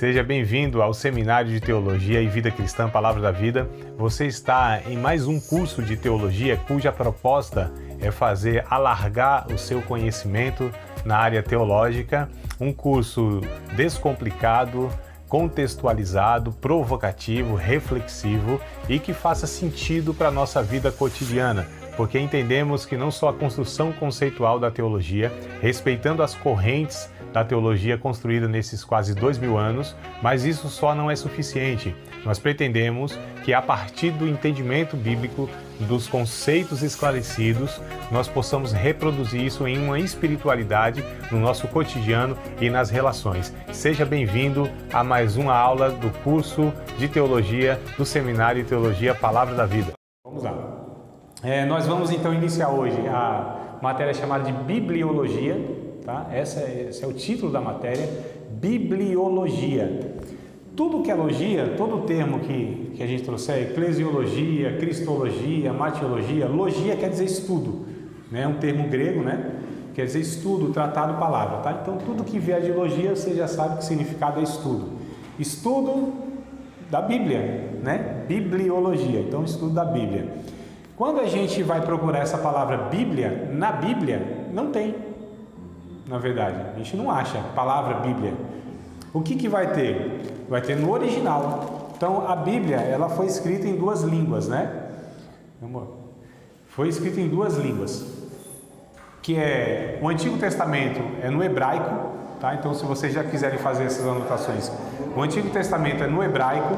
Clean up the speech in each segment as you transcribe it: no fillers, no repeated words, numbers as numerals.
Seja bem-vindo ao Seminário de Teologia e Vida Cristã Palavra da Vida. Você está em mais um curso de teologia cuja proposta é fazer alargar o seu conhecimento na área teológica, um curso descomplicado, contextualizado, provocativo, reflexivo e que faça sentido para a nossa vida cotidiana, porque entendemos que não só a construção conceitual da teologia, respeitando as correntes da teologia construída nesses quase 2000 anos, mas isso só não é suficiente. Nós pretendemos que a partir do entendimento bíblico, dos conceitos esclarecidos, nós possamos reproduzir isso em uma espiritualidade no nosso cotidiano e nas relações. Seja bem-vindo a mais uma aula do curso de teologia do Seminário de Teologia Palavra da Vida. Vamos lá. Nós vamos então iniciar hoje a matéria chamada de Bibliologia. Tá? Esse é o título da matéria, Bibliologia. Tudo que é logia, todo termo que a gente trouxer, eclesiologia, cristologia, martiologia, logia quer dizer estudo, né? É um termo grego, né? Quer dizer estudo, tratado, palavra, tá? Então tudo que vier de logia, você já sabe que o significado é estudo. Estudo da Bíblia, né? Bibliologia, então estudo da Bíblia. Quando a gente vai procurar essa palavra Bíblia, na Bíblia, não tem. Na verdade, a gente não acha a palavra Bíblia. O que vai ter? Vai ter no original. Então, a Bíblia, ela foi escrita em duas línguas, né? Foi escrita em duas línguas, que é o Antigo Testamento é no hebraico, tá? Então, se vocês já quiserem fazer essas anotações, o Antigo Testamento é no hebraico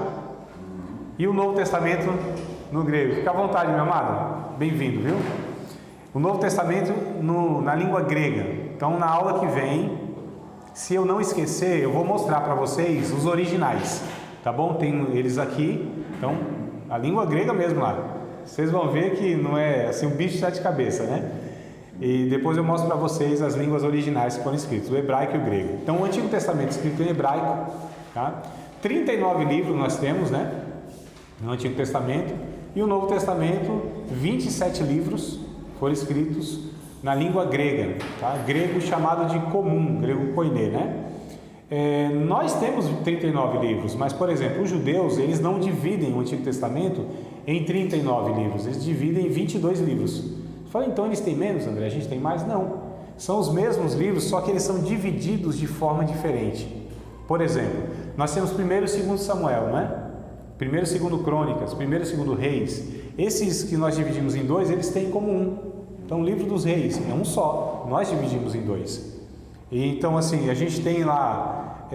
e o Novo Testamento no grego. Fica à vontade, meu amado. Bem-vindo, viu? O Novo Testamento na língua grega. Então, na aula que vem, se eu não esquecer, eu vou mostrar para vocês os originais, tá bom? Tem eles aqui, então, a língua grega mesmo lá. Vocês vão ver que não é assim um bicho de sete cabeças, né? E depois eu mostro para vocês as línguas originais que foram escritas, o hebraico e o grego. Então, o Antigo Testamento escrito em hebraico, tá? 39 livros nós temos, né? No Antigo Testamento. E o Novo Testamento, 27 livros foram escritos na língua grega, tá? Grego chamado de comum, grego koiné, né? Nós temos 39 livros, mas, por exemplo, os judeus, eles não dividem o Antigo Testamento em 39 livros, eles dividem em 22 livros. Você fala, então eles têm menos, André? A gente tem mais? Não. São os mesmos livros, só que eles são divididos de forma diferente. Por exemplo, nós temos 1º e 2º Samuel, né? 1º e 2º Crônicas, 1º e 2º Reis. Esses que nós dividimos em dois, eles têm como um. Então, o livro dos reis é um só, nós dividimos em dois. E, então, assim, a gente tem lá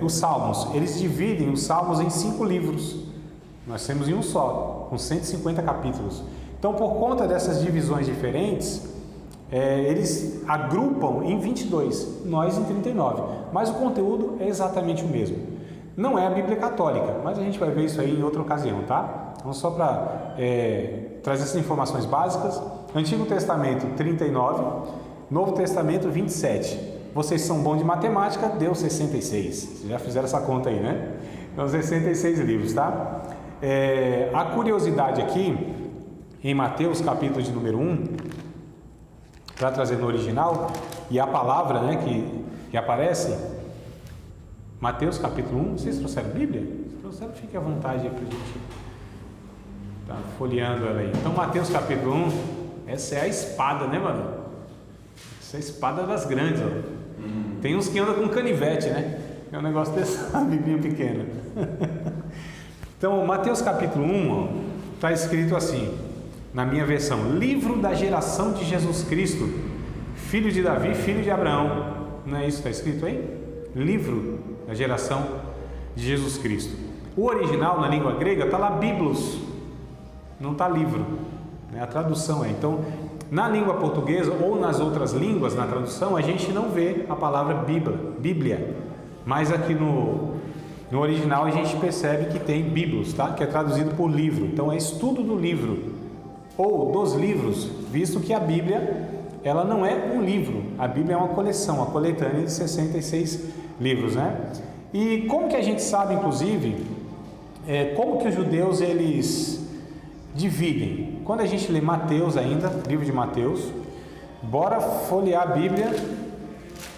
os salmos, eles dividem os salmos em 5 livros. Nós temos em um só, com 150 capítulos. Então, por conta dessas divisões diferentes, eles agrupam em 22, nós em 39. Mas o conteúdo é exatamente o mesmo. Não é a Bíblia Católica, mas a gente vai ver isso aí em outra ocasião, tá? Então, só para trazer essas informações básicas. Antigo Testamento, 39. Novo Testamento, 27. Vocês são bons de matemática, deu 66. Vocês já fizeram essa conta aí, né? Então, 66 livros, tá? A curiosidade aqui, em Mateus, capítulo de número 1, para trazer no original, e a palavra, né, que aparece, Mateus, capítulo 1. Vocês trouxeram Bíblia? Se trouxeram, fique à vontade aí para a gente tá folheando ela aí. Então, Mateus, capítulo 1. Essa é a espada, né, mano? Essa é a espada das grandes, ó. Tem uns que andam com canivete, né? É um negócio dessa biblinha pequena. Então, Mateus capítulo 1, está escrito assim, na minha versão: livro da geração de Jesus Cristo, filho de Davi, filho de Abraão. Não é isso que está escrito aí? Livro da geração de Jesus Cristo. O original, na língua grega, está lá Biblos, não está livro. A tradução então, na língua portuguesa ou nas outras línguas, na tradução, a gente não vê a palavra Bíblia, mas aqui no original a gente percebe que tem Biblos, tá? Que é traduzido por livro. Então é estudo do livro ou dos livros, visto que a Bíblia, ela não é um livro, a Bíblia é uma coleção, uma coletânea de 66 livros, né? E como que a gente sabe, inclusive, como que os judeus, eles dividem? Quando a gente lê Mateus ainda, livro de Mateus, bora folhear a Bíblia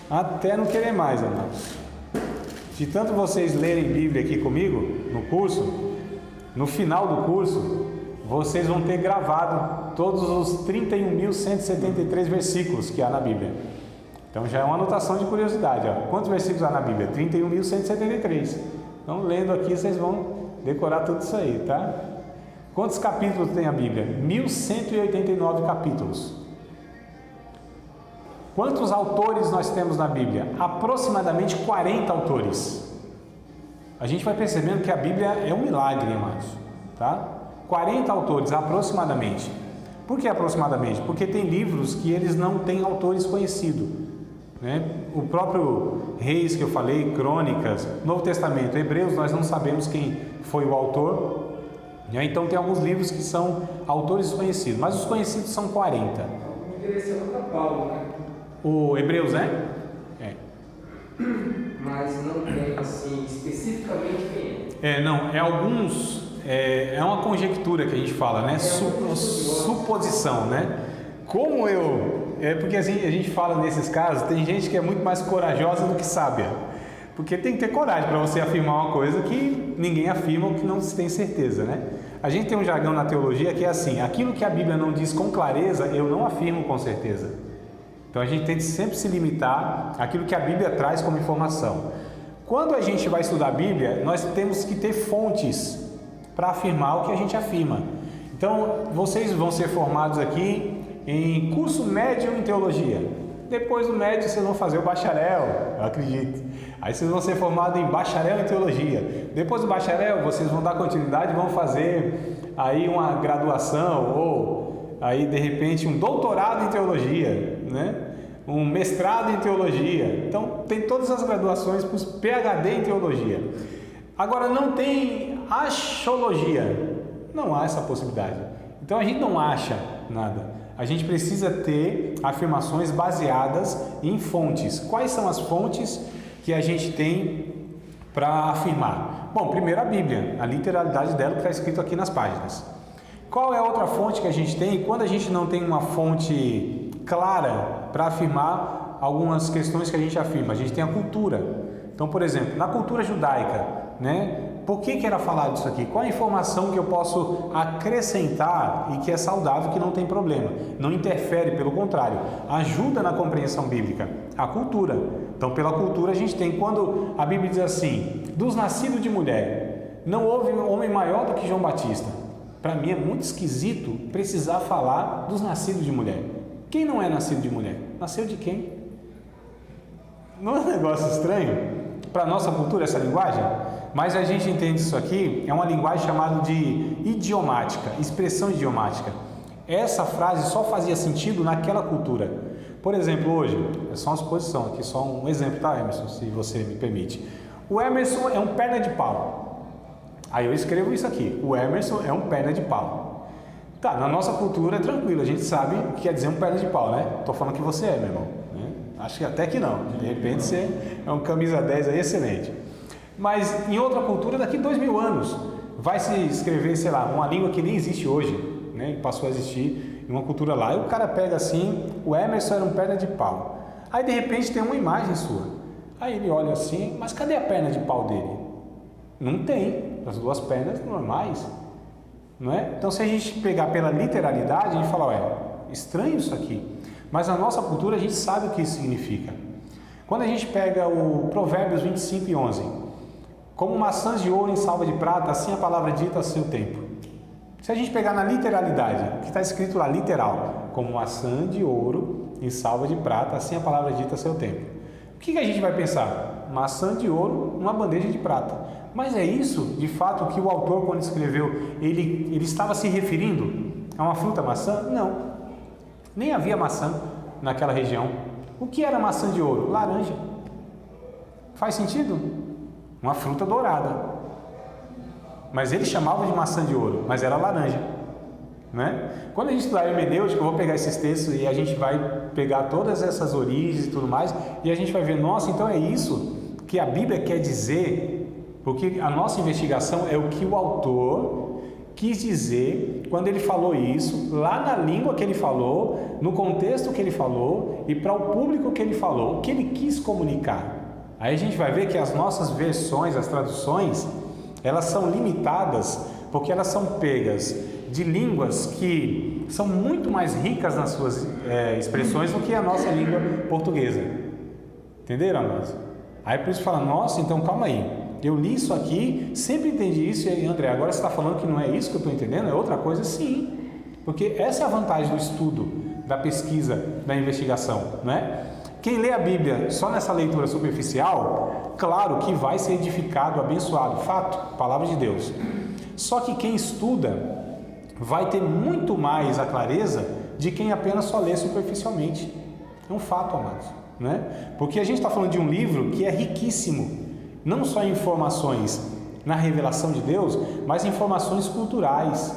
até não querer mais, amados. de tanto vocês lerem Bíblia aqui comigo, no curso, no final do curso, vocês vão ter gravado todos os 31.173 versículos que há na Bíblia. Então já é uma anotação de curiosidade. Ó. Quantos versículos há na Bíblia? 31.173. Então, lendo aqui, vocês vão decorar tudo isso aí, tá? Quantos capítulos tem a Bíblia? 1.189 capítulos. Quantos autores nós temos na Bíblia? Aproximadamente 40 autores. A gente vai percebendo que a Bíblia é um milagre, irmãos, tá? 40 autores, aproximadamente. Por que aproximadamente? Porque tem livros que eles não têm autores conhecidos, né? O próprio Reis que eu falei, Crônicas, Novo Testamento, Hebreus, nós não sabemos quem foi o autor, né? Então tem alguns livros que são autores conhecidos, mas os conhecidos são 40. Direcionado para Paulo, né? O Hebreus, né? É. Mas não tem assim especificamente quem é. Não, é alguns. É uma conjectura que a gente fala, né? Suposição, né? Como eu. Porque assim, a gente fala nesses casos, tem gente que é muito mais corajosa do que sábia. Porque tem que ter coragem para você afirmar uma coisa que ninguém afirma ou que não se tem certeza, né? A gente tem um jargão na teologia que é assim: aquilo que a Bíblia não diz com clareza, eu não afirmo com certeza. Então a gente tem que sempre se limitar àquilo que a Bíblia traz como informação. Quando a gente vai estudar a Bíblia, nós temos que ter fontes para afirmar o que a gente afirma. Então, vocês vão ser formados aqui em curso médio em teologia. Depois do médio, vocês vão fazer o bacharel, eu acredito. Aí vocês vão ser formados em bacharel em teologia. Depois do bacharel, vocês vão dar continuidade e vão fazer aí uma graduação ou aí, de repente, um doutorado em teologia, né? Um mestrado em teologia. Então, tem todas as graduações para os PhD em teologia. Agora, não tem axiologia. Não há essa possibilidade. Então, a gente não acha nada. A gente precisa ter afirmações baseadas em fontes. Quais são as fontes que a gente tem para afirmar? Bom, primeiro a Bíblia, a literalidade dela que está escrito aqui nas páginas. Qual é a outra fonte que a gente tem? Quando a gente não tem uma fonte clara para afirmar algumas questões que a gente afirma, a gente tem a cultura. Então, por exemplo, na cultura judaica, né? Por que era falado isso aqui? Qual a informação que eu posso acrescentar e que é saudável, que não tem problema? Não interfere, pelo contrário, ajuda na compreensão bíblica. A cultura. Então, pela cultura a gente tem, quando a Bíblia diz assim, dos nascidos de mulher, não houve homem maior do que João Batista. Para mim é muito esquisito precisar falar dos nascidos de mulher. Quem não é nascido de mulher? Nasceu de quem? Não é um negócio estranho? Para a nossa cultura essa linguagem? Mas a gente entende isso aqui, é uma linguagem chamada de idiomática, expressão idiomática. Essa frase só fazia sentido naquela cultura. Por exemplo, hoje, é só uma suposição aqui, só um exemplo, tá, Emerson, se você me permite. O Emerson é um perna de pau. Aí eu escrevo isso aqui, o Emerson é um perna de pau. Tá, na nossa cultura é tranquilo, a gente sabe o que quer dizer um perna de pau, né? Tô falando que você é, meu irmão. Né? Acho que até que não, de repente você é um camisa 10 aí excelente. Mas em outra cultura, daqui 2000 anos, vai se escrever, sei lá, uma língua que nem existe hoje, né? Passou a existir em uma cultura lá. E o cara pega assim, o Emerson era um perna de pau. Aí de repente tem uma imagem sua. Aí ele olha assim, mas cadê a perna de pau dele? Não tem, as duas pernas normais, não é? Então se a gente pegar pela literalidade, a gente fala, ué, estranho isso aqui. Mas na nossa cultura a gente sabe o que isso significa. Quando a gente pega o Provérbios 25:11, como maçãs de ouro em salva de prata, assim a palavra dita a seu tempo. Se a gente pegar na literalidade, o que está escrito lá, literal, como maçã de ouro em salva de prata, assim a palavra dita a seu tempo. O que a gente vai pensar? Maçã de ouro numa bandeja de prata. Mas é isso, de fato, que o autor, quando escreveu, ele estava se referindo a uma fruta maçã? Não. Nem havia maçã naquela região. O que era maçã de ouro? Laranja. Faz sentido? Uma fruta dourada. Mas ele chamava de maçã de ouro, mas era laranja, né? Quando a gente estudar hermenêutica, eu vou pegar esses textos e a gente vai pegar todas essas origens e tudo mais, e a gente vai ver, nossa, então é isso que a Bíblia quer dizer, porque a nossa investigação é o que o autor quis dizer quando ele falou isso, lá na língua que ele falou, no contexto que ele falou e para o público que ele falou, o que ele quis comunicar. Aí a gente vai ver que as nossas versões, as traduções, elas são limitadas porque elas são pegas de línguas que são muito mais ricas nas suas expressões do que a nossa língua portuguesa. Entenderam, amados? Aí por isso fala, nossa, então calma aí, eu li isso aqui, sempre entendi isso, e André, agora você está falando que não é isso que eu estou entendendo, é outra coisa? Sim, porque essa é a vantagem do estudo, da pesquisa, da investigação, né? Quem lê a Bíblia só nessa leitura superficial, claro que vai ser edificado, abençoado, fato, palavra de Deus. Só que quem estuda vai ter muito mais a clareza de quem apenas só lê superficialmente. É um fato, amados, né? Porque a gente está falando de um livro que é riquíssimo, não só em informações na revelação de Deus, mas informações culturais.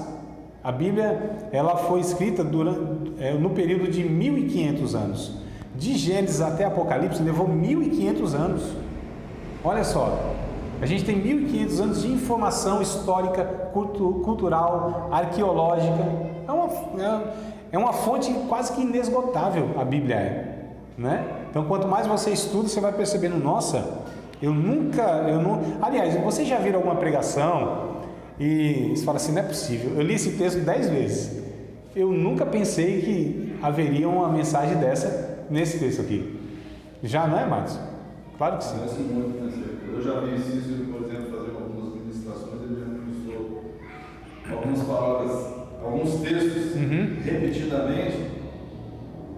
A Bíblia, ela foi escrita no período de 1500 anos. De Gênesis até Apocalipse levou 1500 anos. Olha só, a gente tem 1500 anos de informação histórica, cultural, arqueológica. É uma fonte quase que inesgotável, a Bíblia né? Então, quanto mais você estuda, você vai percebendo, nossa, aliás, vocês já viram alguma pregação e você fala assim, não é possível, eu li esse texto 10 vezes, eu nunca pensei que haveria uma mensagem dessa nesse texto aqui. Já não é, Marcos? Claro que sim. Eu já vi isso, por exemplo, fazer algumas ministrações, ele já ministrou algumas palavras, alguns textos repetidamente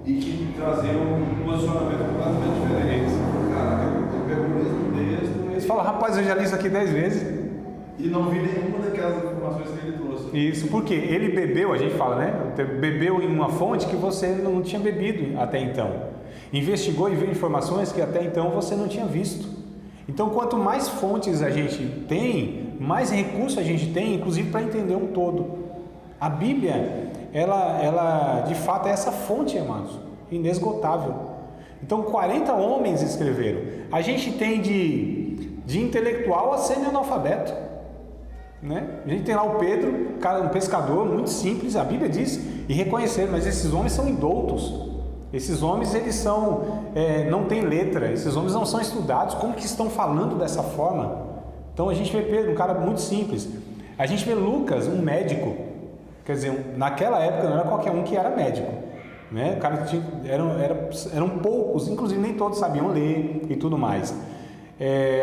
e que traziam um posicionamento completamente diferente. Cara, eu pego o mesmo texto. Você fala, rapaz, eu já li isso aqui 10 vezes. E não vi nenhuma daquelas informações que ele trouxe. Isso, porque ele bebeu, a gente fala, né? Bebeu em uma fonte que você não tinha bebido até então. Investigou e viu informações que até então você não tinha visto. Então, quanto mais fontes a gente tem, mais recursos a gente tem, inclusive para entender um todo. A Bíblia, ela de fato é essa fonte, amados, inesgotável. Então, 40 homens escreveram. A gente tem de intelectual a semi-analfabeto, né? A gente tem lá o Pedro, um pescador muito simples, a Bíblia diz, e reconhecer, mas esses homens são indoutos. Esses homens, eles são, não têm letra, esses homens não são estudados, como que estão falando dessa forma? Então a gente vê Pedro, um cara muito simples. A gente vê Lucas, um médico, quer dizer, naquela época não era qualquer um que era médico, né? O cara eram poucos, inclusive nem todos sabiam ler e tudo mais.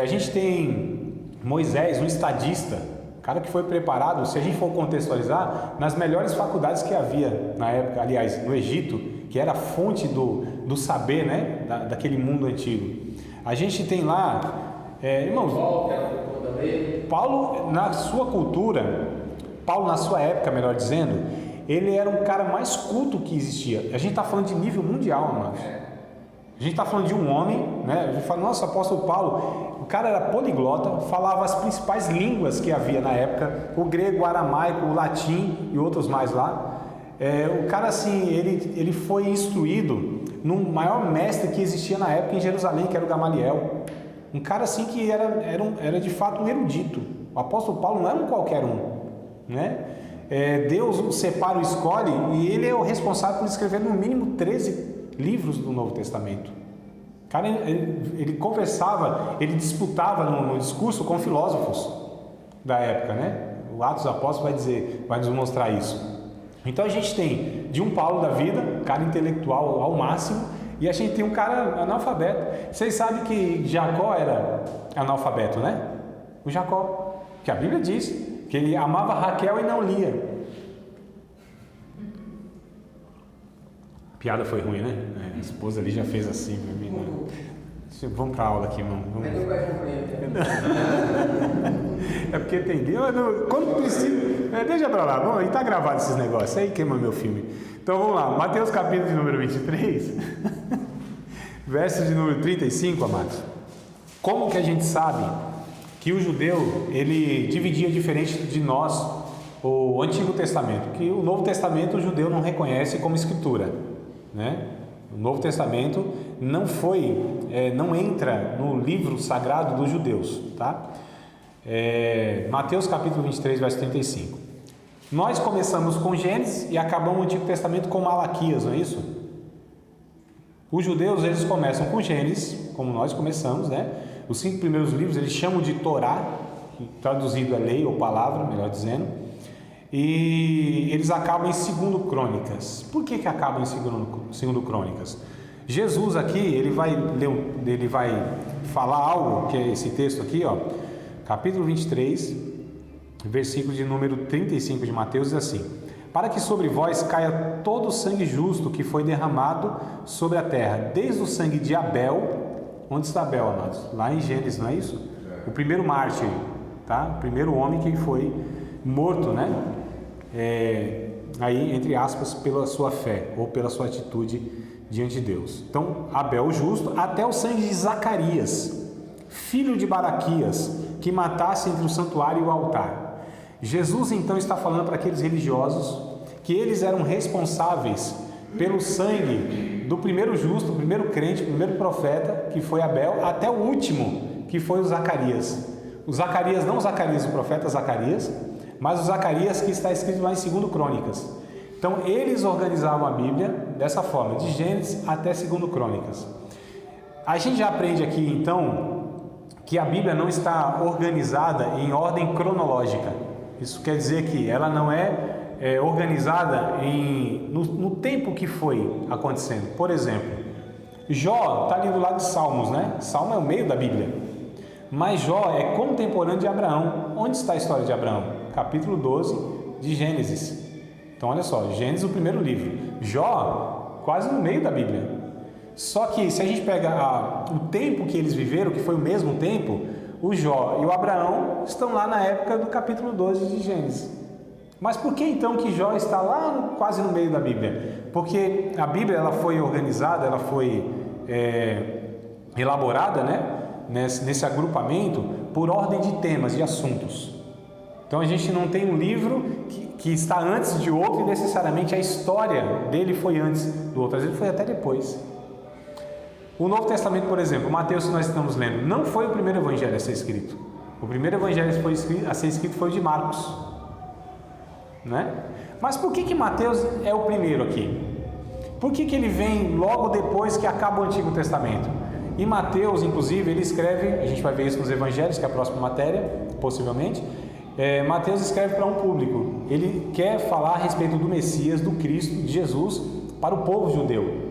A gente tem Moisés, um estadista, cara que foi preparado, se a gente for contextualizar, nas melhores faculdades que havia na época, aliás, no Egito, que era a fonte do saber, né, daquele mundo antigo. A gente tem lá, irmãos, Paulo na sua cultura, Paulo na sua época, melhor dizendo, ele era um cara mais culto que existia. A gente está falando de nível mundial, amados. A gente está falando de um homem, né? A gente fala, nossa, apóstolo Paulo, o cara era poliglota, falava as principais línguas que havia na época, o grego, o aramaico, o latim e outros mais lá. O cara, assim, ele foi instruído no maior mestre que existia na época em Jerusalém, que era o Gamaliel. Um cara, assim, que era de fato um erudito. O apóstolo Paulo não era um qualquer um, né? Deus o separa, o escolhe, e ele é o responsável por escrever no mínimo 13 livros do Novo Testamento. O cara, ele conversava, ele disputava no discurso com filósofos da época, né? O Atos dos Apóstolos vai nos mostrar isso. Então a gente tem de um Paulo da vida, um cara intelectual ao máximo, e a gente tem um cara analfabeto. Vocês sabem que Jacó era analfabeto, né? O Jacó, que a Bíblia diz que ele amava Raquel e não lia. Piada foi ruim, né? A esposa ali já fez assim. Vamos para a aula aqui, irmão. É porque tem Deus. Quando precisa. Deixa para lá. Está gravado esses negócios. Aí queima meu filme. Então vamos lá. Mateus capítulo de número 23. Verso de número 35, amados. Como que a gente sabe que o judeu ele dividia diferente de nós o Antigo Testamento? Que o Novo Testamento o judeu não reconhece como escritura, né? O Novo Testamento não entra no livro sagrado dos judeus, tá? Mateus capítulo 23, verso 35. Nós começamos com Gênesis e acabamos o Antigo Testamento com Malaquias, não é isso? Os judeus, eles começam com Gênesis, como nós começamos, né? Os 5 primeiros livros eles chamam de Torá, que traduzido é lei ou palavra, melhor dizendo, e eles acabam em 2 Crônicas. Por que acabam em 2 Crônicas? Jesus aqui, ele vai falar algo, que é esse texto aqui, ó, capítulo 23, versículo de número 35 de Mateus, diz assim: para que sobre vós caia todo o sangue justo que foi derramado sobre a terra, desde o sangue de Abel. Onde está Abel, amados? Lá em Gênesis, não é isso? O primeiro mártir, tá? O primeiro homem que foi morto, né? Aí, entre aspas, pela sua fé ou pela sua atitude diante de Deus. Então, Abel o justo, até o sangue de Zacarias, filho de Baraquias, que matasse entre o santuário e o altar. Jesus então está falando para aqueles religiosos que eles eram responsáveis pelo sangue do primeiro justo, o primeiro crente, o primeiro profeta, que foi Abel, até o último, que foi o Zacarias. O Zacarias, não o Zacarias, o profeta Zacarias, mas o Zacarias que está escrito lá em 2 Crônicas. Então eles organizavam a Bíblia dessa forma, de Gênesis até 2 Crônicas. A gente já aprende aqui então que a Bíblia não está organizada em ordem cronológica. Isso quer dizer que ela não é organizada no tempo que foi acontecendo. Por exemplo, Jó está ali do lado de Salmos, né? Salmo é o meio da Bíblia. Mas Jó é contemporâneo de Abraão. Onde está a história de Abraão? Capítulo 12 de Gênesis. Então olha só, Gênesis, o primeiro livro. Jó, quase no meio da Bíblia. Só que se a gente pega o tempo que eles viveram, que foi o mesmo tempo, o Jó e o Abraão estão lá na época do capítulo 12 de Gênesis. Mas por que então que Jó está lá quase no meio da Bíblia? Porque a Bíblia ela foi organizada, ela foi elaborada, né, nesse agrupamento por ordem de temas, de assuntos. Então a gente não tem um livro que está antes de outro e necessariamente a história dele foi antes do outro, às vezes foi até depois. O Novo Testamento, por exemplo, Mateus, que nós estamos lendo, não foi o primeiro evangelho a ser escrito. O primeiro evangelho a ser escrito foi o de Marcos, né? Mas por que Mateus é o primeiro aqui? Por que ele vem logo depois que acaba o Antigo Testamento? E Mateus, inclusive, ele escreve, a gente vai ver isso nos evangelhos, que é a próxima matéria, possivelmente. Mateus escreve para um público. Ele quer falar a respeito do Messias, do Cristo, de Jesus, para o povo judeu.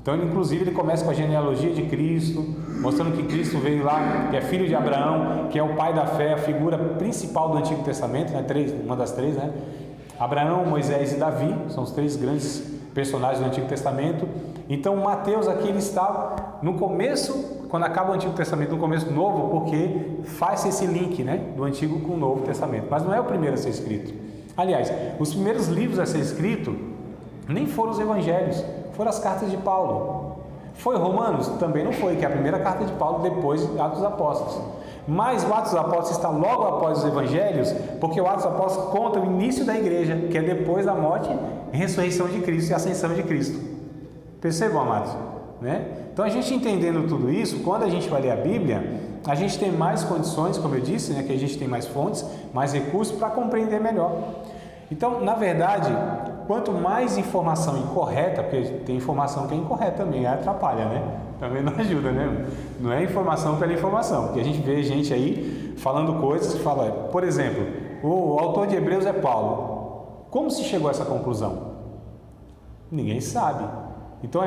Então, inclusive, ele começa com a genealogia de Cristo, mostrando que Cristo veio lá, que é filho de Abraão, que é o pai da fé, a figura principal do Antigo Testamento, né? Uma das três, né? Abraão, Moisés e Davi, são os 3 grandes personagens do Antigo Testamento. Então, Mateus aqui ele está no começo, quando acaba o Antigo Testamento, no começo do Novo, porque faz esse link, né, do Antigo com o Novo Testamento. Mas não é o primeiro a ser escrito. Aliás, os primeiros livros a ser escrito nem foram os evangelhos, foram as cartas de Paulo. Foi Romanos? Também não foi, que é a primeira carta de Paulo depois de Atos dos Apóstolos. Mas o Atos dos Apóstolos está logo após os evangelhos, porque o Atos dos Apóstolos conta o início da igreja, que é depois da morte e ressurreição de Cristo e ascensão de Cristo. Percebam, amados? Né? Então, a gente entendendo tudo isso, quando a gente vai ler a Bíblia, a gente tem mais condições, como eu disse, né, que a gente tem mais fontes, mais recursos para compreender melhor. Então, na verdade, quanto mais informação incorreta, porque tem informação que é incorreta também, aí atrapalha, né? Também não ajuda, né? Não é informação pela informação, porque a gente vê gente aí falando coisas que fala, por exemplo, o autor de Hebreus é Paulo. Como se chegou a essa conclusão? Ninguém sabe. Então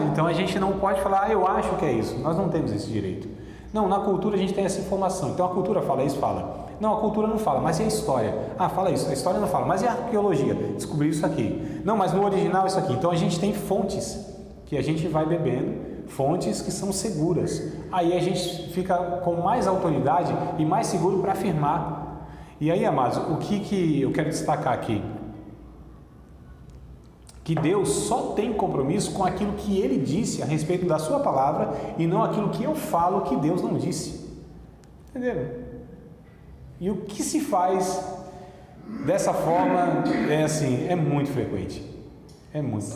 então a gente não pode falar, eu acho que é isso. Nós não temos esse direito. Não, na cultura a gente tem essa informação. Então a cultura fala isso, fala. Não, a cultura não fala, mas e a história? Ah, fala isso, a história não fala, mas e a arqueologia? Descobriu isso aqui. Não, mas no original isso aqui. Então a gente tem fontes que a gente vai bebendo, fontes que são seguras. Aí a gente fica com mais autoridade e mais seguro para afirmar. E aí, amados, o que eu quero destacar aqui? Que Deus só tem compromisso com aquilo que Ele disse a respeito da sua palavra e não aquilo que eu falo que Deus não disse. Entenderam? E o que se faz dessa forma é muito frequente. É muito.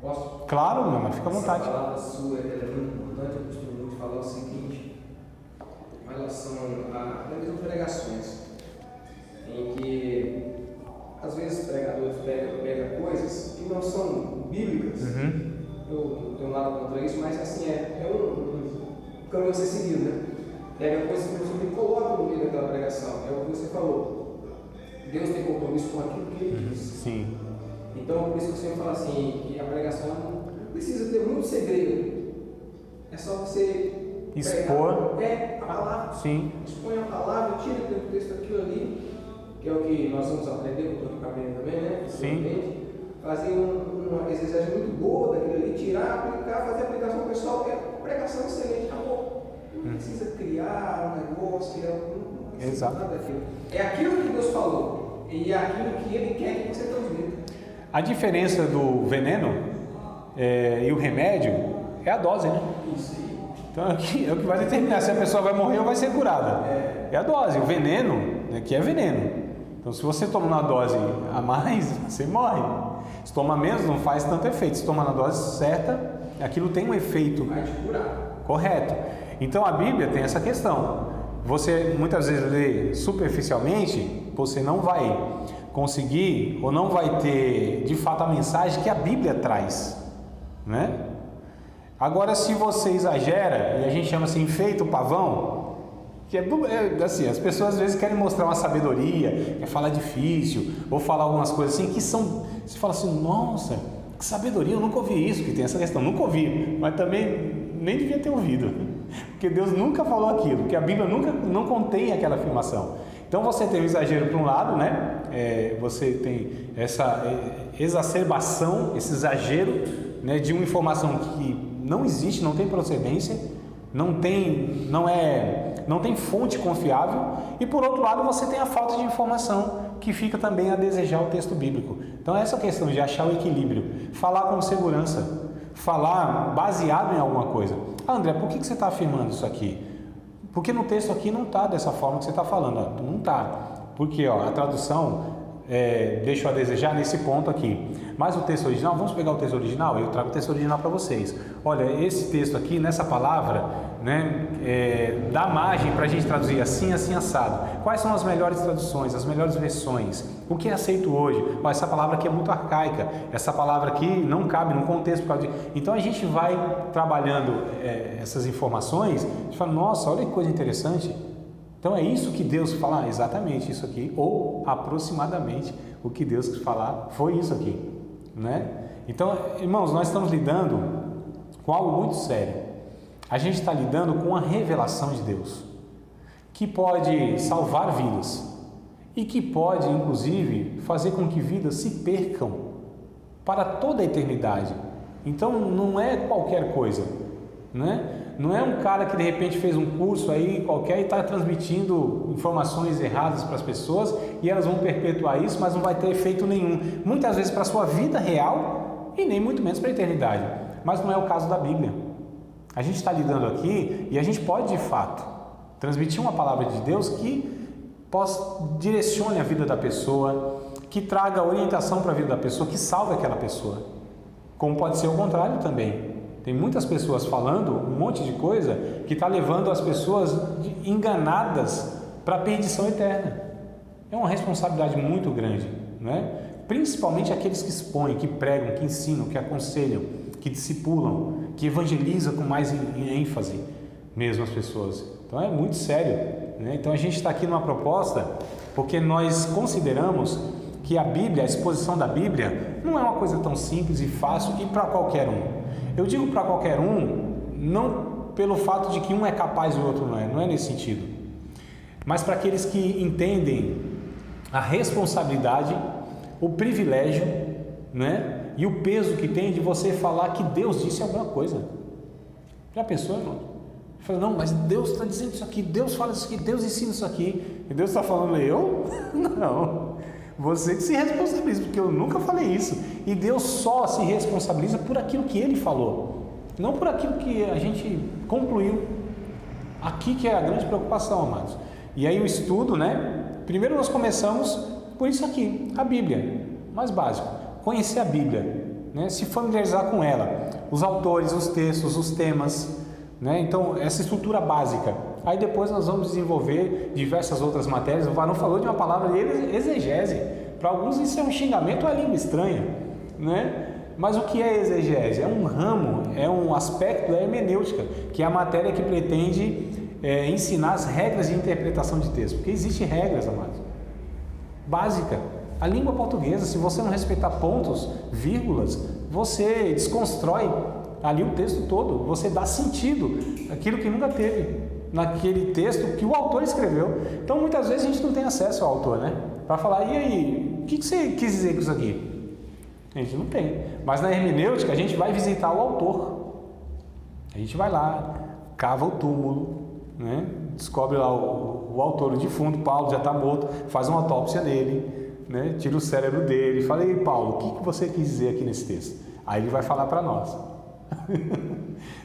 Posso? Claro, meu irmão, fica à vontade. Essa palavra sua é muito importante. Eu costumo muito falar o seguinte, em relação a pregações, em que às vezes pregadores pegam coisas que não são bíblicas. Eu não tenho nada contra isso, mas assim, caminho a ser seguido, né? Pega a coisa que você coloca no meio daquela pregação, é o que você falou. Deus tem compromisso com aquilo que Ele diz. Sim. Então, por isso que o Senhor fala assim, que a pregação não precisa ter muito segredo. É só você expor a palavra. Sim. Expõe a palavra, tira do texto aquilo ali, que é o que nós vamos aprender com o cabelo também, né? Sim. Fazer uma exegese muito boa daquilo ali, tirar, aplicar, fazer a aplicação pessoal, que é pregação excelente. Acabou. Não precisa criar um negócio, não precisa nada daquilo. É aquilo que Deus falou e é aquilo que Ele quer que você transmita. A diferença do veneno e o remédio é a dose, né? Isso aí. Então é o que vai determinar se a pessoa vai morrer ou vai ser curada. É a dose. O veneno, né, que é veneno. Então se você toma uma dose a mais, você morre. Se toma menos, não faz tanto efeito. Se toma na dose certa, aquilo tem um efeito vai te curar. Correto. Então a Bíblia tem essa questão. Você muitas vezes lê superficialmente, você não vai conseguir ou não vai ter de fato a mensagem que a Bíblia traz, né? Agora, se você exagera, e a gente chama assim, enfeita o pavão, que é assim, as pessoas às vezes querem mostrar uma sabedoria, quer falar difícil, ou falar algumas coisas assim, que são, você fala assim, nossa, que sabedoria, eu nunca ouvi isso, que tem essa questão, nunca ouvi, mas também nem devia ter ouvido, porque Deus nunca falou aquilo, porque a Bíblia não contém aquela afirmação. Então você tem o exagero para um lado, né? Você tem essa exacerbação, esse exagero, né, de uma informação que não existe, não tem procedência, não tem fonte confiável, e por outro lado você tem a falta de informação, que fica também a desejar o texto bíblico. Então essa questão de achar o equilíbrio, falar com segurança, falar baseado em alguma coisa. André, por que você está afirmando isso aqui? Porque no texto aqui não está dessa forma que você está falando, não está. Porque a tradução deixa a desejar nesse ponto aqui. Mas o texto original, vamos pegar o texto original? Eu trago o texto original para vocês. Olha, esse texto aqui, nessa palavra, né, dá margem para a gente traduzir assim, assim, assado. Quais são as melhores traduções, as melhores versões? O que é aceito hoje? Essa palavra aqui é muito arcaica, essa palavra aqui não cabe no contexto. Então a gente vai trabalhando essas informações, a gente fala, nossa, olha que coisa interessante. Então é isso que Deus fala, exatamente isso aqui, ou aproximadamente o que Deus falar foi isso aqui, né? Então, irmãos, nós estamos lidando com algo muito sério. A gente está lidando com a revelação de Deus, que pode salvar vidas e que pode, inclusive, fazer com que vidas se percam para toda a eternidade. Então, não é qualquer coisa, né? Não é um cara que de repente fez um curso aí qualquer e está transmitindo informações erradas para as pessoas e elas vão perpetuar isso, mas não vai ter efeito nenhum. Muitas vezes para a sua vida real e nem muito menos para a eternidade. Mas não é o caso da Bíblia. A gente está lidando aqui e a gente pode de fato transmitir uma palavra de Deus que direcione a vida da pessoa, que traga orientação para a vida da pessoa, que salve aquela pessoa. Como pode ser o contrário também. Tem muitas pessoas falando um monte de coisa que está levando as pessoas enganadas para a perdição eterna. É uma responsabilidade muito grande, né? Principalmente aqueles que expõem, que pregam, que ensinam, que aconselham, que discipulam, que evangelizam com mais ênfase mesmo as pessoas. Então é muito sério, né? Então a gente está aqui numa proposta porque nós consideramos que a Bíblia, a exposição da Bíblia, não é uma coisa tão simples e fácil e para qualquer um. Eu digo para qualquer um, não pelo fato de que um é capaz e o outro não é nesse sentido, mas para aqueles que entendem a responsabilidade, o privilégio, né, e o peso que tem de você falar que Deus disse alguma coisa. Já pensou, irmão? Fala, não, mas Deus está dizendo isso aqui, Deus fala isso aqui, Deus ensina isso aqui, e Deus está falando eu? Não. Você que se responsabiliza, porque eu nunca falei isso. E Deus só se responsabiliza por aquilo que Ele falou, não por aquilo que a gente concluiu. Aqui que é a grande preocupação, amados. E aí o estudo, né? Primeiro nós começamos por isso aqui, a Bíblia, mais básico. Conhecer a Bíblia, né? Se familiarizar com ela. Os autores, os textos, os temas, né? Então, essa estrutura básica. Aí depois nós vamos desenvolver diversas outras matérias. O Varão falou de uma palavra de exegese. Para alguns isso é um xingamento ou é língua estranha, né? Mas o que é exegese? É um ramo, é um aspecto da hermenêutica, que é a matéria que pretende ensinar as regras de interpretação de texto. Porque existem regras, amados, básica. A língua portuguesa, se você não respeitar pontos, vírgulas, você desconstrói ali o texto todo, você dá sentido àquilo que nunca teve naquele texto que o autor escreveu. Então muitas vezes a gente não tem acesso ao autor, né? Para falar, e aí, o que você quis dizer com isso aqui? A gente não tem. Mas na hermenêutica a gente vai visitar o autor. A gente vai lá, cava o túmulo, né? Descobre lá o autor, o defunto, Paulo já está morto, faz uma autópsia nele, né? Tira o cérebro dele e fala, ei Paulo, o que você quis dizer aqui nesse texto? Aí ele vai falar para nós.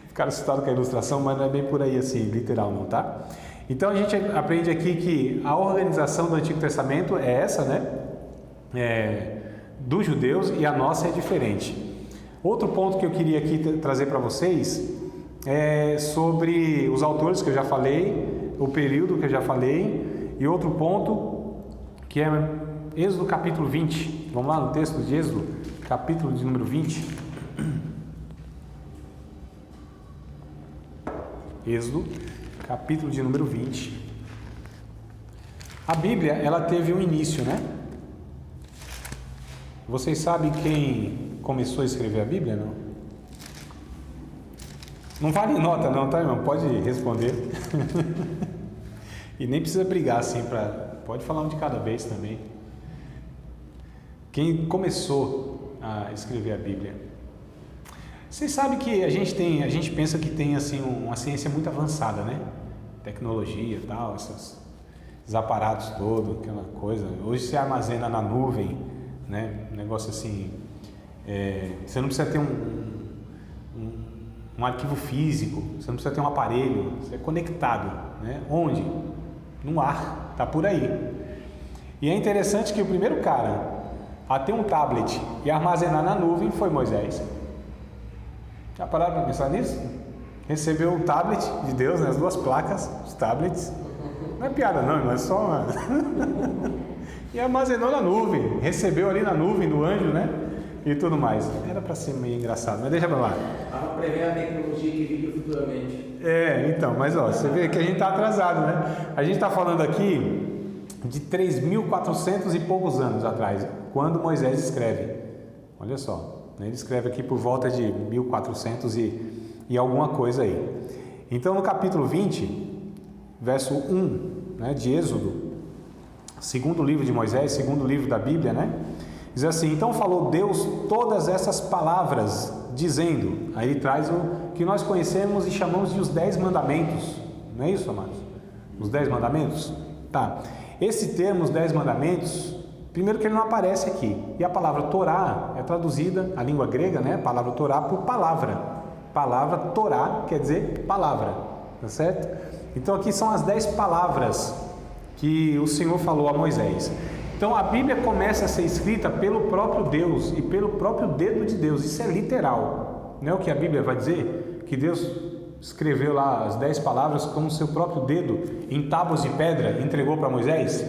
Ficaram assustados com a ilustração, mas não é bem por aí assim, literal não, tá? Então a gente aprende aqui que a organização do Antigo Testamento é essa, né? Dos judeus, e a nossa é diferente. Outro ponto que eu queria aqui trazer para vocês é sobre os autores que eu já falei, o período que eu já falei, e outro ponto que é Êxodo capítulo 20. Vamos lá no texto de Êxodo, capítulo de número 20. Êxodo, capítulo de número 20. A Bíblia, ela teve um início, né? Vocês sabem quem começou a escrever a Bíblia, não? Não vale nota não, tá, irmão? Pode responder. E nem precisa brigar assim pode falar um de cada vez também. Quem começou a escrever a Bíblia? Vocês sabem que a gente pensa que tem assim uma ciência muito avançada, né? Tecnologia e tal, esses aparatos todos, aquela coisa. Hoje se armazena na nuvem, né? Um negócio assim. Você não precisa ter um arquivo físico, você não precisa ter um aparelho, você é conectado, né? Onde? No ar, tá por aí. E é interessante que o primeiro cara a ter um tablet e armazenar na nuvem foi Moisés. Já pararam para pensar nisso? Recebeu o tablet de Deus, né? As duas placas, os tablets. Não é piada não, é só uma... E armazenou na nuvem, recebeu ali na nuvem do anjo, né? E tudo mais. Era para ser meio engraçado, mas deixa pra lá. Estava prevendo a tecnologia que viria futuramente. Então, mas ó, você vê que a gente está atrasado, né? A gente está falando aqui de 3.400 e poucos anos atrás, quando Moisés escreve. Olha só. Ele escreve aqui por volta de 1400 e alguma coisa aí. Então no capítulo 20, verso 1, né, de Êxodo, segundo livro de Moisés, segundo livro da Bíblia, né? Diz assim, então falou Deus todas essas palavras, dizendo, aí ele traz o que nós conhecemos e chamamos de os 10 mandamentos, não é isso, amados? Os 10 mandamentos? Tá. Esse termo, os 10 mandamentos, primeiro que ele não aparece aqui, e a palavra Torá é traduzida, a língua grega, né, a palavra Torá por palavra. Palavra Torá quer dizer palavra, tá certo? Então aqui são as 10 palavras que o Senhor falou a Moisés. Então a Bíblia começa a ser escrita pelo próprio Deus e pelo próprio dedo de Deus, isso é literal, não é o que a Bíblia vai dizer? Que Deus escreveu lá as 10 palavras com o seu próprio dedo em tábuas de pedra e entregou para Moisés?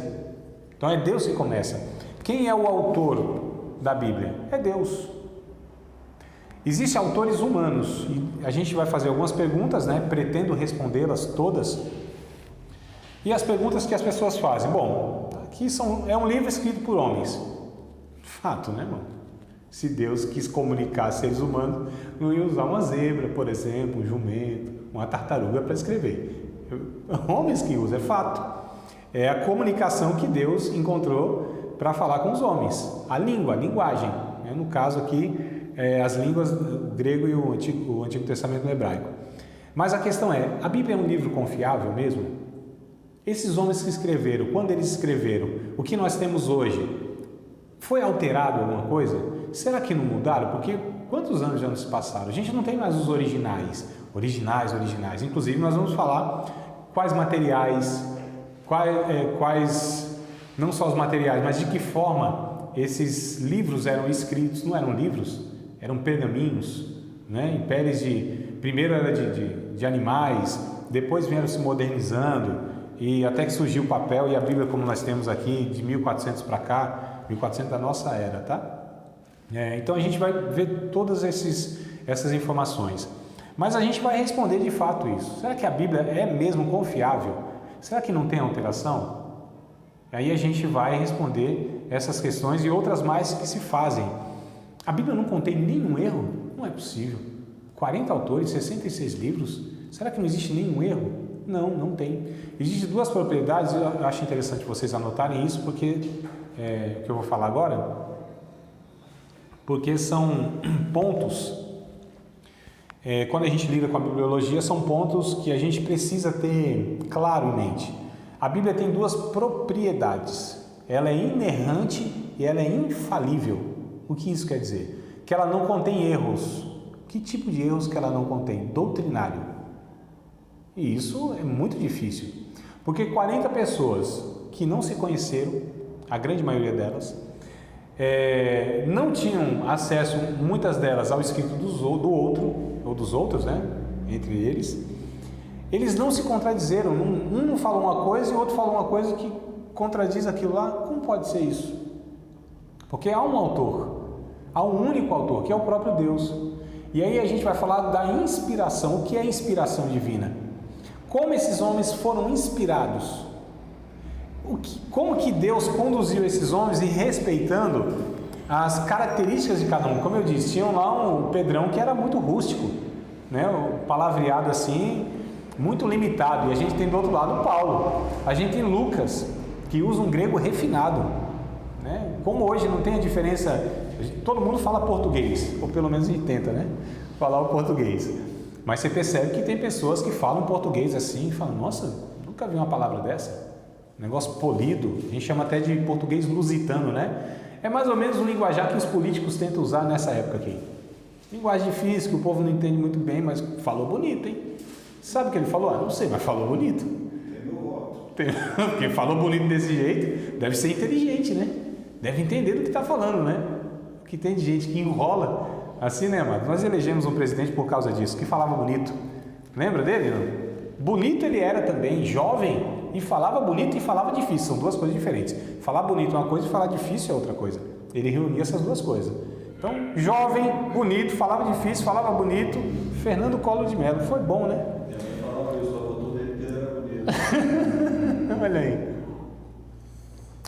Então é Deus que começa. Quem é o autor da Bíblia? É Deus. Existem autores humanos e a gente vai fazer algumas perguntas, né? Pretendo respondê-las todas. E as perguntas que as pessoas fazem. Bom, aqui é um livro escrito por homens. Fato, né, irmão? Se Deus quis comunicar a seres humanos, não ia usar uma zebra, por exemplo, um jumento, uma tartaruga para escrever. Homens que usam, é fato. É a comunicação que Deus encontrou para falar com os homens. A língua, a linguagem. Né? No caso aqui, as línguas o grego e o Antigo Testamento no hebraico. Mas a questão é, a Bíblia é um livro confiável mesmo? Esses homens que escreveram, quando eles escreveram, o que nós temos hoje, foi alterado alguma coisa? Será que não mudaram? Porque quantos anos já não se passaram? A gente não tem mais os originais. Inclusive nós vamos falar quais materiais... Quais, não só os materiais, mas de que forma esses livros eram escritos. Não eram livros, eram pergaminhos, né? Em peles primeiro era de animais, depois vieram se modernizando e até que surgiu o papel e a Bíblia como nós temos aqui de 1400 para cá, 1400 da nossa era, tá? Então a gente vai ver todas essas informações. Mas a gente vai responder de fato isso. Será que a Bíblia é mesmo confiável? Será que não tem alteração? Aí a gente vai responder essas questões e outras mais que se fazem. A Bíblia não contém nenhum erro? Não é possível. 40 autores, 66 livros. Será que não existe nenhum erro? Não, não tem. Existem duas propriedades, eu acho interessante vocês anotarem isso, porque o que eu vou falar agora, porque são pontos, quando a gente lida com a bibliologia, são pontos que a gente precisa ter claro em mente. A Bíblia tem duas propriedades, ela é inerrante e ela é infalível. O que isso quer dizer? Que ela não contém erros. Que tipo de erros que ela não contém? Doutrinário. E isso é muito difícil, porque 40 pessoas que não se conheceram, a grande maioria delas, não tinham acesso, muitas delas, ao escrito do outro, ou dos outros, né? Entre eles não se contradizeram, um não falou uma coisa e o outro falou uma coisa que contradiz aquilo lá. Como pode ser isso? Porque há um autor, há um único autor, que é o próprio Deus. E aí a gente vai falar da inspiração. O que é inspiração divina? Como esses homens foram inspirados? Como que Deus conduziu esses homens e respeitando as características de cada um? Como eu disse, tinham lá um Pedrão que era muito rústico, né? O palavreado assim, muito limitado. E a gente tem do outro lado o Paulo. A gente tem Lucas, que usa um grego refinado, né? Como hoje não tem a diferença, todo mundo fala português, ou pelo menos a gente tenta, né? Falar o português. Mas você percebe que tem pessoas que falam português assim e falam, nossa, nunca vi uma palavra dessa. Negócio polido, a gente chama até de português lusitano, né? É mais ou menos o linguajar que os políticos tentam usar nessa época aqui. Linguagem difícil, que o povo não entende muito bem, mas falou bonito, hein? Sabe o que ele falou? Não sei, mas falou bonito. Porque falou bonito desse jeito, deve ser inteligente, né? Deve entender do que está falando, né? O que tem de gente que enrola assim, né, amado? Nós elegemos um presidente por causa disso, que falava bonito. Lembra dele? Não? Bonito ele era também, jovem, e falava bonito e falava difícil. São duas coisas diferentes. Falar bonito é uma coisa e falar difícil é outra coisa. Ele reunia essas duas coisas. Então, jovem, bonito, falava difícil, falava bonito. Fernando Collor de Mello. Foi bom, né? Olha aí.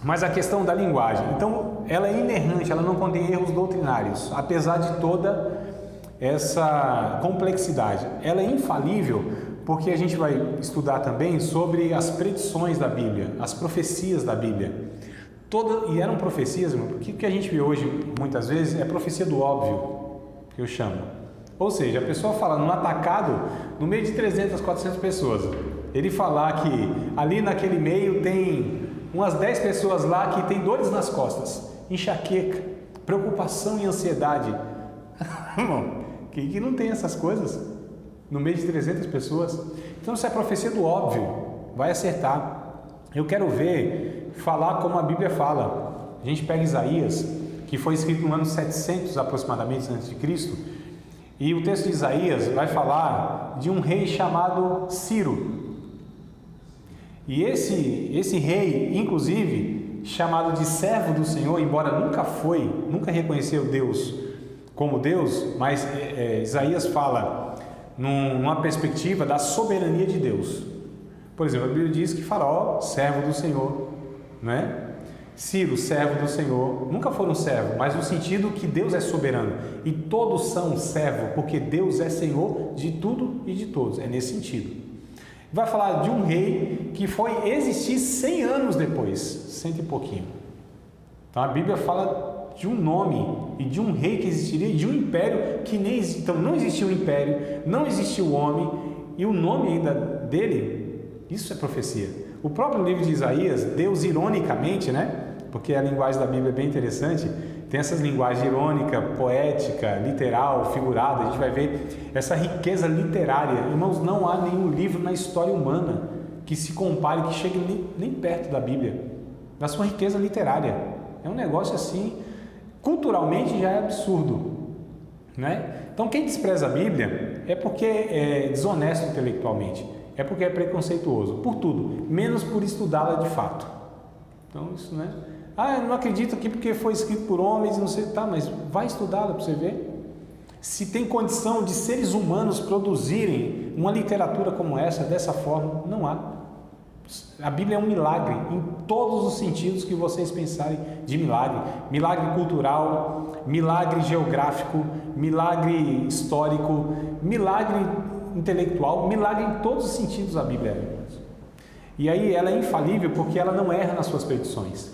Mas a questão da linguagem, então, ela é inerrante, ela não contém erros doutrinários, apesar de toda essa complexidade. Ela é infalível, porque a gente vai estudar também sobre as predições da Bíblia, as profecias da Bíblia. E eram profecias, irmão, porque o que a gente vê hoje, muitas vezes, é profecia do óbvio, que eu chamo. Ou seja, a pessoa fala num atacado, no meio de 300, 400 pessoas. Ele falar que ali naquele meio tem umas 10 pessoas lá que tem dores nas costas, enxaqueca, preocupação e ansiedade. Irmão, que não tem essas coisas no meio de 300 pessoas? Então, se é profecia do óbvio, vai acertar. Eu quero falar como a Bíblia fala. A gente pega Isaías, que foi escrito no ano 700 aproximadamente antes de Cristo, e o texto de Isaías vai falar de um rei chamado Ciro. E esse rei, inclusive, chamado de servo do Senhor, embora nunca reconheceu Deus como Deus, mas Isaías fala numa perspectiva da soberania de Deus. Por exemplo, a Bíblia diz que Faraó, servo do Senhor, né? Ciro, servo do Senhor, nunca foram servo, mas no sentido que Deus é soberano e todos são servo, porque Deus é Senhor de tudo e de todos, é nesse sentido. Vai falar de um rei que foi existir 100 anos depois, 100 e pouquinho. Então a Bíblia fala de um nome e de um rei que existiria, de um império que nem existia. Então não existia o império, não existia o homem, e o nome ainda dele, isso é profecia. O próprio livro de Isaías, Deus ironicamente, né? Porque a linguagem da Bíblia é bem interessante, tem essas linguagens irônica, poética, literal, figurada, a gente vai ver essa riqueza literária. Irmãos, não há nenhum livro na história humana que se compare, que chegue nem perto da Bíblia, da sua riqueza literária. É um negócio assim, culturalmente já é absurdo, né? Então quem despreza a Bíblia é porque é desonesto intelectualmente, é porque é preconceituoso, por tudo, menos por estudá-la de fato. Então isso, né? Ah, eu não acredito aqui porque foi escrito por homens, não sei, tá, mas vai estudá-la para você ver. Se tem condição de seres humanos produzirem uma literatura como essa, dessa forma, não há. A Bíblia é um milagre em todos os sentidos que vocês pensarem de milagre. Milagre cultural, milagre geográfico, milagre histórico, milagre intelectual, milagre em todos os sentidos a Bíblia é. E aí ela é infalível porque ela não erra nas suas predições.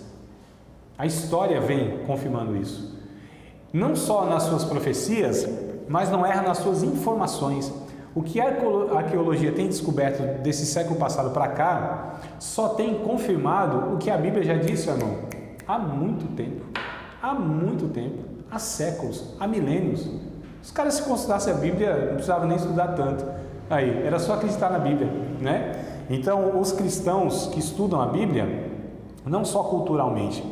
A história vem confirmando isso. Não só nas suas profecias, mas não erra nas suas informações. O que a arqueologia tem descoberto desse século passado para cá, só tem confirmado o que a Bíblia já disse, irmão, há muito tempo, há séculos, há milênios. Os caras, se consultassem a Bíblia, não precisavam nem estudar tanto. Aí, era só acreditar na Bíblia, né? Então, os cristãos que estudam a Bíblia, não só culturalmente,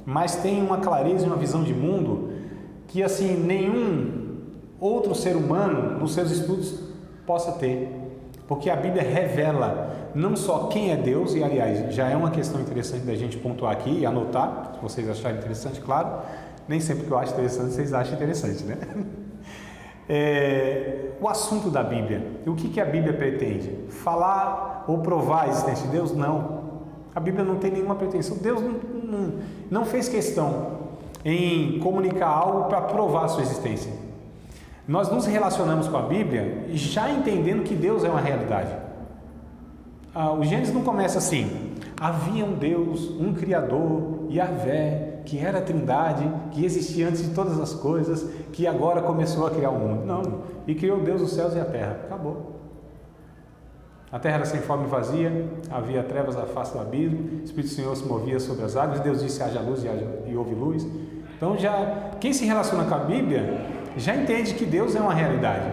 mas têm uma clareza e uma visão de mundo que, assim, nenhum outro ser humano, nos seus estudos, possa ter, porque a Bíblia revela não só quem é Deus, e aliás, já é uma questão interessante da gente pontuar aqui e anotar, se vocês acharem interessante, claro, nem sempre que eu acho interessante, vocês acham interessante, né? O assunto da Bíblia, o que a Bíblia pretende? Falar ou provar a existência de Deus? Não, a Bíblia não tem nenhuma pretensão, Deus não fez questão em comunicar algo para provar a sua existência. Nós nos relacionamos com a Bíblia já entendendo que Deus é uma realidade. O Gênesis não começa assim: havia um Deus, um Criador, Yahvé, que era a Trindade, que existia antes de todas as coisas, que agora começou a criar o mundo. Não, e criou Deus os céus e a terra. Acabou. A terra era sem forma e vazia, havia trevas à face do abismo, o Espírito do Senhor se movia sobre as águas, Deus disse: haja luz e houve luz. Então, quem se relaciona com a Bíblia já entende que Deus é uma realidade,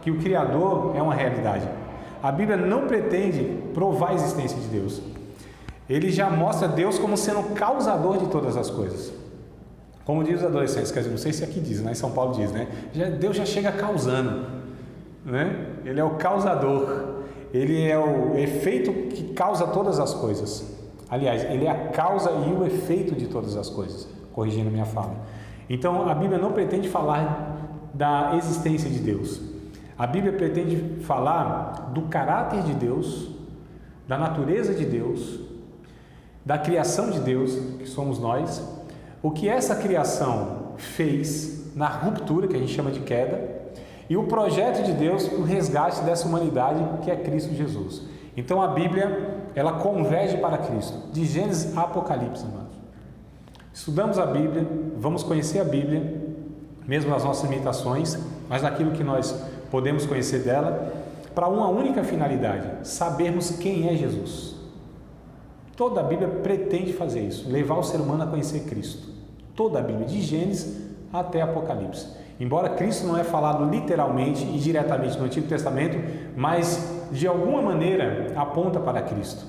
que o Criador é uma realidade. A Bíblia não pretende provar a existência de Deus. Ele já mostra Deus como sendo o causador de todas as coisas. Como diz os adolescentes, quer dizer, não sei se aqui diz, né? Em São Paulo diz, né? Deus já chega causando, né? Ele é o causador, ele é o efeito que causa todas as coisas. Aliás, ele é a causa e o efeito de todas as coisas, corrigindo a minha fala. Então, a Bíblia não pretende falar da existência de Deus. A Bíblia pretende falar do caráter de Deus, da natureza de Deus, da criação de Deus, que somos nós, o que essa criação fez na ruptura, que a gente chama de queda, e o projeto de Deus para o resgate dessa humanidade, que é Cristo Jesus. Então, a Bíblia, ela converge para Cristo, de Gênesis a Apocalipse, amados. Estudamos a Bíblia, vamos conhecer a Bíblia, mesmo nas nossas limitações, mas naquilo que nós podemos conhecer dela, para uma única finalidade: sabermos quem é Jesus. Toda a Bíblia pretende fazer isso, levar o ser humano a conhecer Cristo. Toda a Bíblia, de Gênesis até Apocalipse. Embora Cristo não é falado literalmente e diretamente no Antigo Testamento, mas de alguma maneira aponta para Cristo.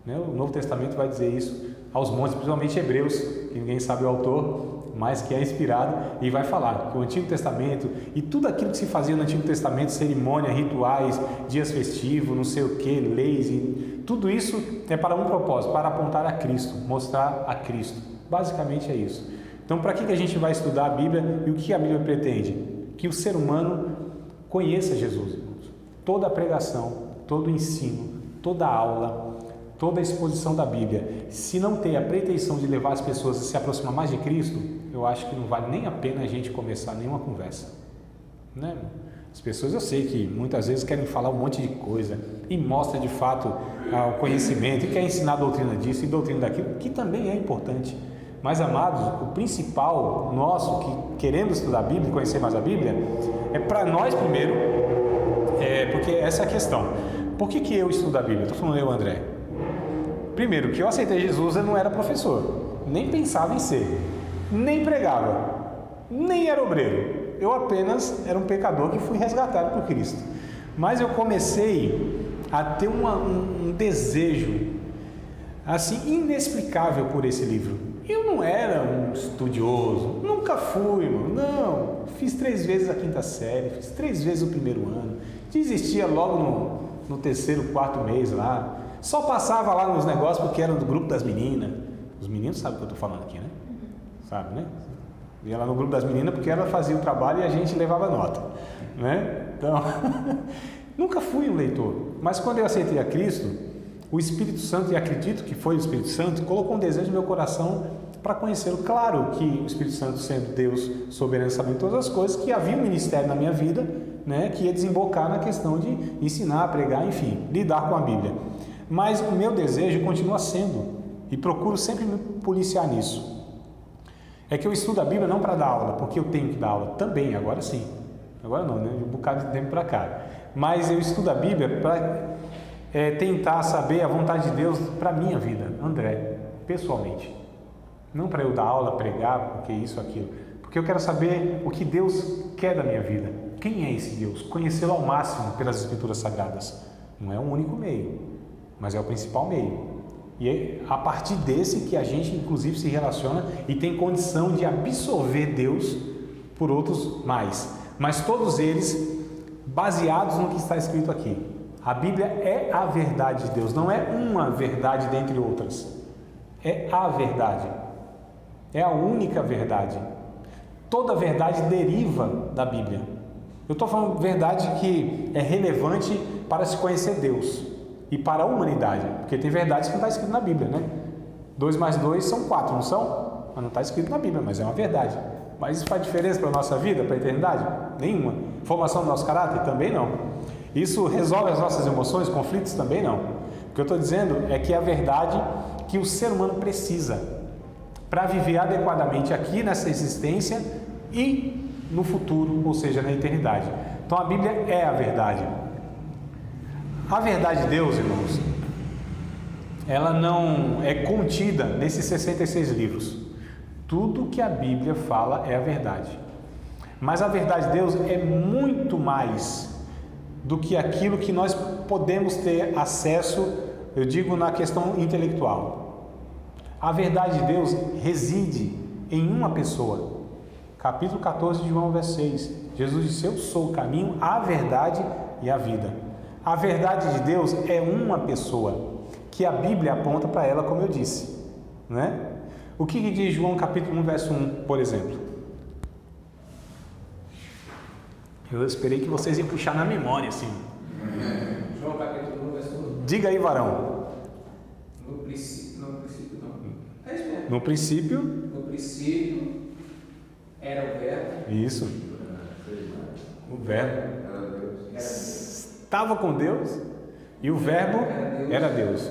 O Novo Testamento vai dizer isso aos montes, principalmente Hebreus, que ninguém sabe o autor, mas que é inspirado, e vai falar que o Antigo Testamento e tudo aquilo que se fazia no Antigo Testamento, cerimônia, rituais, dias festivos, não sei o que, leis, e tudo isso é para um propósito, para apontar a Cristo, mostrar a Cristo. Basicamente é isso. Então, para que a gente vai estudar a Bíblia e o que a Bíblia pretende? Que o ser humano conheça Jesus. Toda a pregação, todo o ensino, toda a aula, toda a exposição da Bíblia, se não tem a pretensão de levar as pessoas a se aproximar mais de Cristo, eu acho que não vale nem a pena a gente começar nenhuma conversa, né? As pessoas, eu sei que muitas vezes querem falar um monte de coisa e mostra de fato o conhecimento e quer ensinar a doutrina disso e doutrina daquilo, que também é importante. Mas, amados, o principal nosso, que queremos estudar a Bíblia e conhecer mais a Bíblia, é para nós primeiro, porque essa é a questão. Por que eu estudo a Bíblia? Estou falando eu, André. Primeiro, que eu aceitei Jesus, eu não era professor, nem pensava em ser, nem pregava, nem era obreiro. Eu apenas era um pecador que fui resgatado por Cristo. Mas eu comecei a ter um desejo assim inexplicável por esse livro. Eu não era um estudioso, nunca fui, mano. Não, fiz 3 vezes a 5ª série, fiz 3 vezes o primeiro ano, desistia logo no 3º, 4º mês lá. Só passava lá nos negócios porque era do grupo das meninas. Os meninos sabem o que eu estou falando aqui, né? Sabe, né? Ia lá no grupo das meninas porque ela fazia o trabalho e a gente levava nota, né? Então, nunca fui um leitor, mas quando eu aceitei a Cristo, o Espírito Santo, e acredito que foi o Espírito Santo, colocou um desejo no meu coração para conhecê-lo. Claro que o Espírito Santo, sendo Deus soberano, sabendo todas as coisas, que havia um ministério na minha vida, né, que ia desembocar na questão de ensinar, pregar, enfim, lidar com a Bíblia. Mas o meu desejo continua sendo, e procuro sempre me policiar nisso, é que eu estudo a Bíblia não para dar aula, porque eu tenho que dar aula também, agora sim, agora não, né, um bocado de tempo para cá, mas eu estudo a Bíblia para tentar saber a vontade de Deus para a minha vida, André, pessoalmente, não para eu dar aula, pregar, porque isso, aquilo, porque eu quero saber o que Deus quer da minha vida. Quem é esse Deus? Conhecê-lo ao máximo pelas Escrituras Sagradas. Não é o único meio, mas é o principal meio. E é a partir desse que a gente, inclusive, se relaciona e tem condição de absorver Deus por outros mais. Mas todos eles baseados no que está escrito aqui. A Bíblia é a verdade de Deus, não é uma verdade dentre outras. É a verdade. É a única verdade. Toda verdade deriva da Bíblia. Eu estou falando verdade que é relevante para se conhecer Deus e para a humanidade, porque tem verdades que não está escrito na Bíblia, né? 2 mais 2 são 4, não são? Mas não está escrito na Bíblia, mas é uma verdade. Mas isso faz diferença para a nossa vida, para a eternidade? Nenhuma. Formação do nosso caráter? Também não. Isso resolve as nossas emoções, conflitos? Também não. O que eu estou dizendo é que é a verdade que o ser humano precisa para viver adequadamente aqui nessa existência e no futuro, ou seja, na eternidade. Então a Bíblia é a verdade. A verdade de Deus, irmãos, ela não é contida nesses 66 livros. Tudo que a Bíblia fala é a verdade. Mas a verdade de Deus é muito mais do que aquilo que nós podemos ter acesso, eu digo na questão intelectual. A verdade de Deus reside em uma pessoa. Capítulo 14 de João, verso 6. Jesus disse: eu sou o caminho, a verdade e a vida. A verdade de Deus é uma pessoa, que a Bíblia aponta para ela, como eu disse, né? O que diz João capítulo 1, verso 1, por exemplo? Eu esperei que vocês iam puxar na memória, assim. João capítulo 1, verso 1. Diga aí, varão. No princípio não. É isso mesmo. No princípio. No princípio era o verbo. Isso. O verbo. Estava com Deus e o verbo era Deus.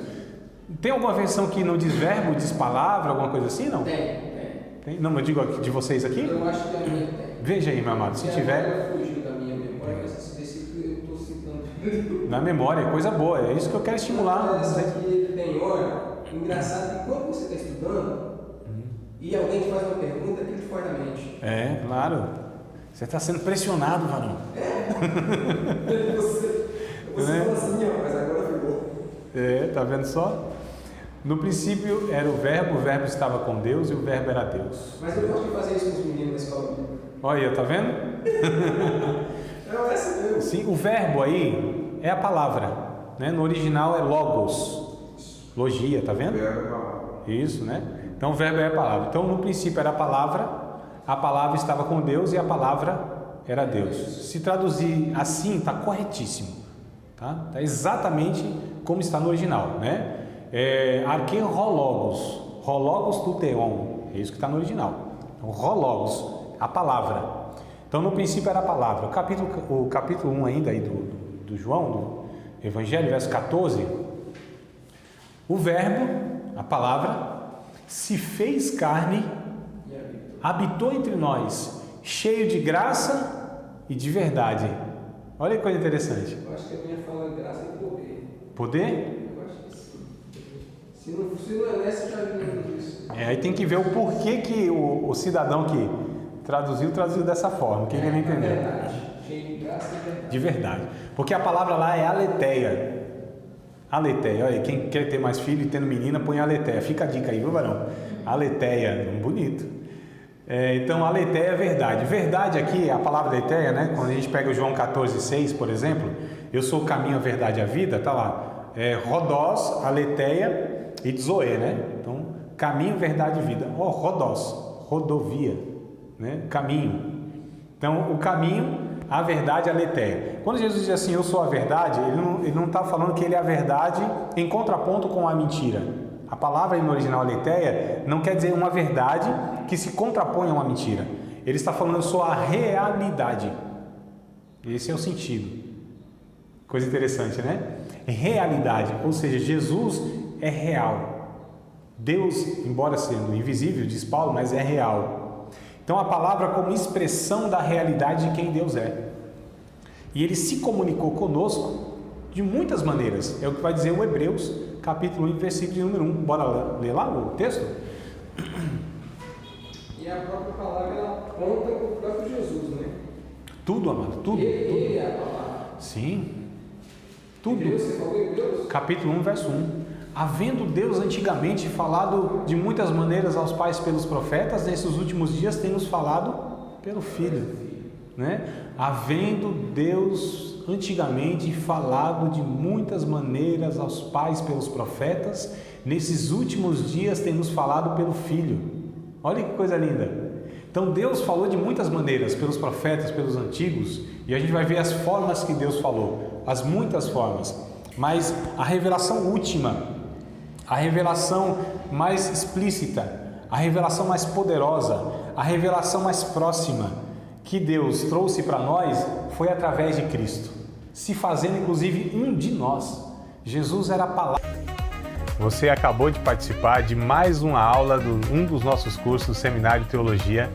Tem alguma versão que não diz verbo, diz palavra, alguma coisa assim, não? Tem? Não, eu digo de vocês aqui? Eu acho que a minha tem. Veja aí, meu amado, se tiver. Fugiu da minha memória, mas esse versículo eu estou citando. Na memória, é coisa boa, é isso que eu quero estimular. Essa aqui tem, olha, engraçado que quando você está estudando e alguém te faz uma pergunta, aquilo te fora da mente. É, claro. Você está sendo pressionado, varão. Você falou assim, ó, mas agora ficou. Tá vendo só? No princípio era o verbo estava com Deus e o verbo era Deus. Mas eu gosto de fazer isso com os meninos da escola. Olha, tá vendo? É essa mesmo. Sim, o verbo aí é a palavra, né? No original é logos, logia, tá vendo? Isso, né? Então o verbo é a palavra. Então no princípio era a palavra estava com Deus e a palavra era Deus. Se traduzir assim, está corretíssimo, tá? Tá exatamente como está no original, né? Arqueologos, rologos do teon, é isso que está no original. Então, rologos, a palavra. Então no princípio era a palavra. O capítulo 1 ainda aí do João, do Evangelho, verso 14. O verbo, a palavra, se fez carne, habitou entre nós, cheio de graça e de verdade. Olha que coisa interessante. Eu acho que a minha fala graça e poder. Poder? Eu acho que sim. Se não é nessa, já vimos isso. Aí tem que ver o porquê que o cidadão que traduziu dessa forma. O que ele entendeu? Verdade. Cheio de graça e verdade. De verdade. Porque a palavra lá é aletheia. Aletheia. Olha, quem quer ter mais filho e tendo menina, põe aletheia. Fica a dica aí, viu, varão? Aletheia. Bonito. Então, aletheia é verdade. Verdade aqui, a palavra aletheia, né? Quando a gente pega o João 14,6, por exemplo, eu sou o caminho, a verdade e a vida, tá lá. Rodós, aletheia e zoe, né? Então, Caminho, verdade e vida. Rodós, rodovia, né? Caminho. Então, o caminho, a verdade, a aletheia. Quando Jesus diz assim, eu sou a verdade, ele não está falando que ele é a verdade em contraponto com a mentira. A palavra no original aletheia não quer dizer uma verdade que se contrapõe a uma mentira. Ele está falando, eu sou a realidade. Esse é o sentido. Coisa interessante, né? Realidade, ou seja, Jesus é real. Deus, embora sendo invisível, diz Paulo, mas é real. Então a palavra como expressão da realidade de quem Deus é. E ele se comunicou conosco de muitas maneiras. É o que vai dizer o Hebreus, capítulo 1, versículo número 1. Bora ler lá o texto? E a própria palavra, ela aponta para o próprio Jesus, né? Tudo, amado, tudo. Ele é a palavra. Sim. Tudo. Você falou em Deus? Capítulo 1, verso 1. Havendo Deus antigamente falado de muitas maneiras aos pais pelos profetas, nesses últimos dias tem nos falado pelo Filho, né? Havendo Deus antigamente falado de muitas maneiras aos pais pelos profetas, nesses últimos dias tem nos falado pelo Filho. Olha que coisa linda! Então Deus falou de muitas maneiras, pelos profetas, pelos antigos, e a gente vai ver as formas que Deus falou, as muitas formas, mas a revelação última, a revelação mais explícita, a revelação mais poderosa, a revelação mais próxima que Deus trouxe para nós foi através de Cristo, se fazendo inclusive um de nós. Jesus era a palavra. Você acabou de participar de mais uma aula de um dos nossos cursos, Seminário de Teologia,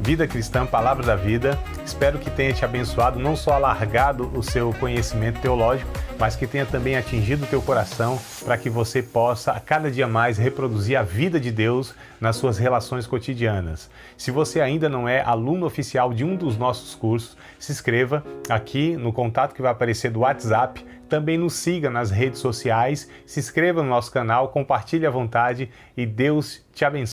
Vida Cristã, Palavra da Vida. Espero que tenha te abençoado, não só alargado o seu conhecimento teológico, mas que tenha também atingido o teu coração para que você possa a cada dia mais reproduzir a vida de Deus nas suas relações cotidianas. Se você ainda não é aluno oficial de um dos nossos cursos, se inscreva aqui no contato que vai aparecer do WhatsApp. Também nos siga nas redes sociais, se inscreva no nosso canal, compartilhe à vontade e Deus te abençoe.